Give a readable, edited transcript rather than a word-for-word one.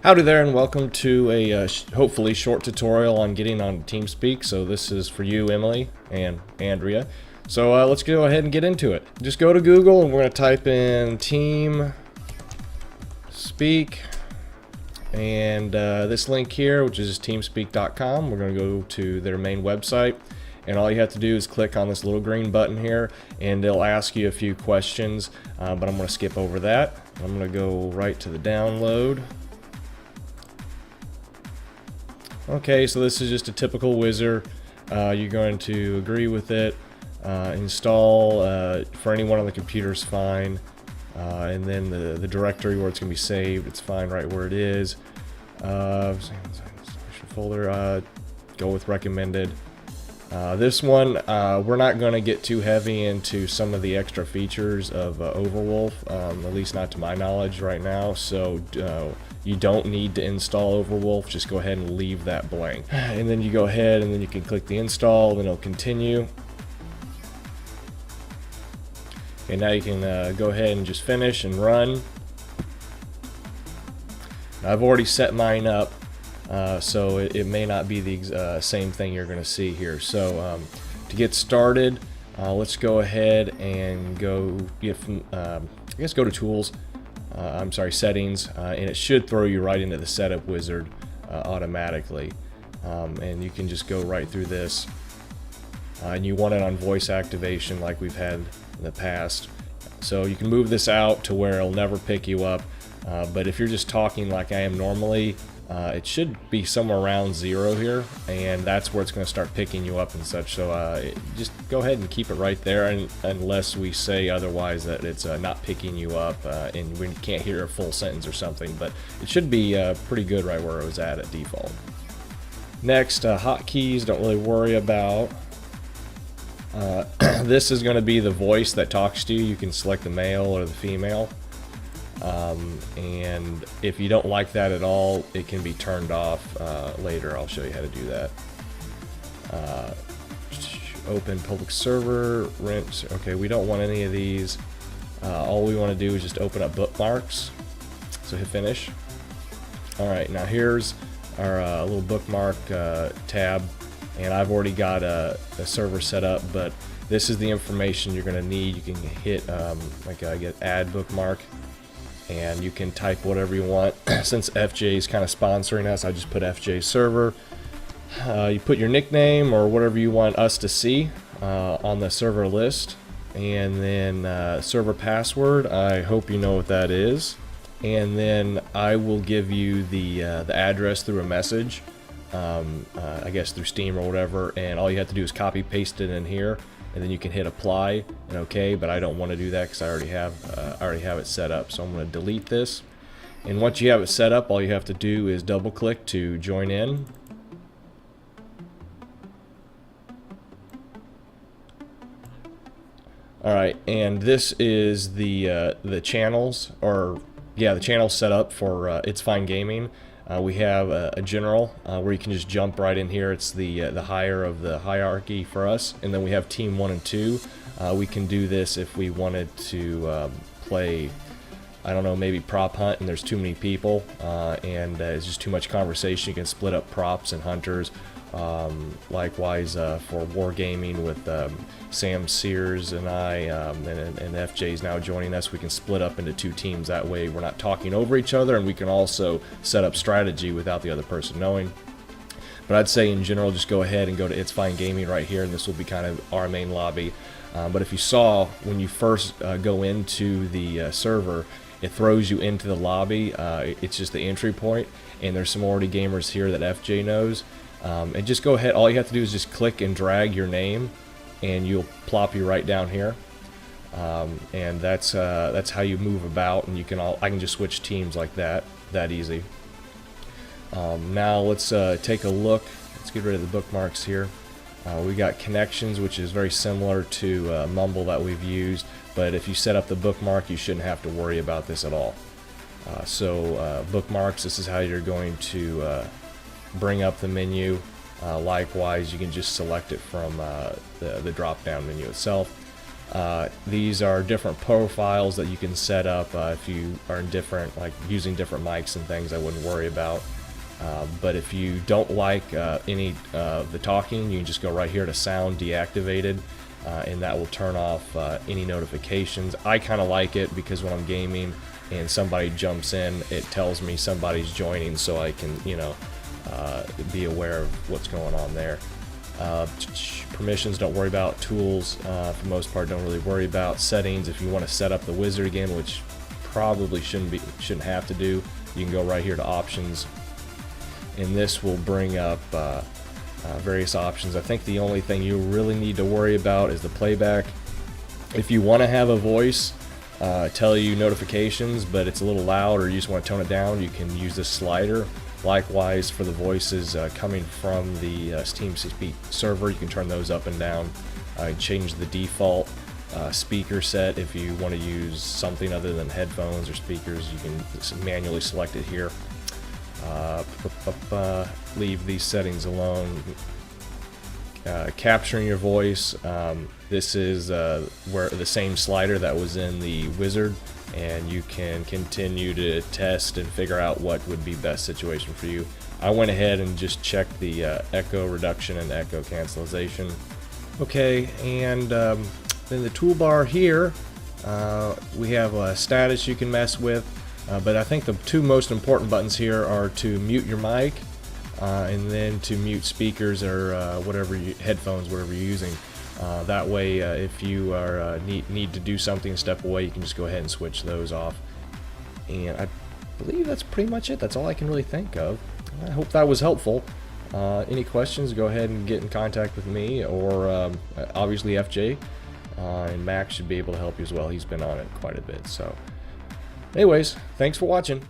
Howdy there, and welcome to a hopefully short tutorial on getting on TeamSpeak. So this is for you, Emily and Andrea. So let's go ahead and get into it. Just go to Google and we're going to type in TeamSpeak and this link here, which is teamspeak.com. We're going to go to their main website, and all you have to do is click on this little green button here, and they'll ask you a few questions, but I'm going to skip over that. I'm going to go right to the download. Okay, so this is just a typical wizard. You're going to agree with it, install for anyone on the computer is fine, and then the directory where it's going to be saved, it's fine right where it is. Folder, go with recommended. This one, we're not going to get too heavy into some of the extra features of Overwolf, at least not to my knowledge right now, so you don't need to install Overwolf. Just go ahead and leave that blank. And then you go ahead and then you can click the install, then it'll continue. Okay, now you can go ahead and just finish and run. I've already set mine up, so it may not be the same thing you're going to see here. So to get started, let's go ahead and go go to tools. I'm sorry, settings, and it should throw you right into the setup wizard automatically, and you can just go right through this, and you want it on voice activation like we've had in the past, so you can move this out to where it'll never pick you up, but if you're just talking like I am normally, it should be somewhere around 0 here, and that's where it's going to start picking you up and such. So just go ahead and keep it right there, unless we say otherwise that it's not picking you up and we can't hear a full sentence or something. But it should be pretty good right where it was at default. Next, hotkeys, don't really worry about. This is going to be the voice that talks to you. You can select the male or the female. And if you don't like that at all, it can be turned off later. I'll show you how to do that. Open public server, rent. Okay, we don't want any of these. All we want to do is just open up bookmarks. So hit finish. Alright, now here's our little bookmark tab, and I've already got a server set up, but this is the information you're going to need. You can hit get add bookmark, and you can type whatever you want. Since FJ is kind of sponsoring us, I just put FJ server. You put your nickname or whatever you want us to see on the server list, and then server password. I hope you know what that is. And then I will give you the address through a message, I guess through Steam or whatever, and all you have to do is copy paste it in here, and then you can hit apply and OK, but I don't want to do that because I already have it set up. So I'm going to delete this, and once you have it set up, all you have to do is double click to join in. Alright, and this is the channels, or yeah, the channels set up for It's Fine Gaming. We have a general where you can just jump right in here. It's the higher of the hierarchy for us, and then we have team 1 and 2. We can do this if we wanted to play, I don't know, maybe prop hunt, and there's too many people, and it's just too much conversation. You can split up props and hunters. Likewise for wargaming with Sam Sears and I, and FJ's now joining us, we can split up into 2 teams. That way we're not talking over each other, and we can also set up strategy without the other person knowing. But I'd say in general, just go ahead and go to It's Fine Gaming right here, and this will be kind of our main lobby. But if you saw, when you first go into the server, it throws you into the lobby. It's just the entry point, and there's some already gamers here that FJ knows. And just go ahead, all you have to do is just click and drag your name, and you'll plop you right down here. And that's how you move about, and I can just switch teams like that easy. Now let's take a look. Let's get rid of the bookmarks here. We got connections, which is very similar to Mumble that we've used, but if you set up the bookmark, you shouldn't have to worry about this at all. So bookmarks, this is how you're going to bring up the menu. Likewise, you can just select it from the drop-down menu itself. These are different profiles that you can set up if you are in different, like using different mics and things. I wouldn't worry about. But if you don't like any of the talking, you can just go right here to sound deactivated, and that will turn off any notifications. I kind of like it because when I'm gaming and somebody jumps in, it tells me somebody's joining, so I can, you know, be aware of what's going on there. Permissions, don't worry about. Tools, for the most part, don't really worry about. Settings, if you want to set up the wizard again, which probably shouldn't have to do, you can go right here to options, and this will bring up various options. I think the only thing you really need to worry about is the playback. If you want to have a voice tell you notifications, but it's a little loud, or you just want to tone it down, you can use this slider. Likewise, for the voices coming from the TeamSpeak server, you can turn those up and down. Change the default speaker set. If you want to use something other than headphones or speakers, you can manually select it here. Leave these settings alone. Capturing your voice, this is where the same slider that was in the wizard, and you can continue to test and figure out what would be best situation for you. I went ahead and just checked the echo reduction and echo cancellation. Okay, and in the toolbar here we have a status you can mess with, but I think the two most important buttons here are to mute your mic and then to mute speakers or whatever headphones, whatever you're using. That way, if you are need to do something and step away, you can just go ahead and switch those off. And I believe that's pretty much it. That's all I can really think of. I hope that was helpful. Any questions, go ahead and get in contact with me, or obviously FJ, and Max should be able to help you as well. He's been on it quite a bit. So anyways, thanks for watching.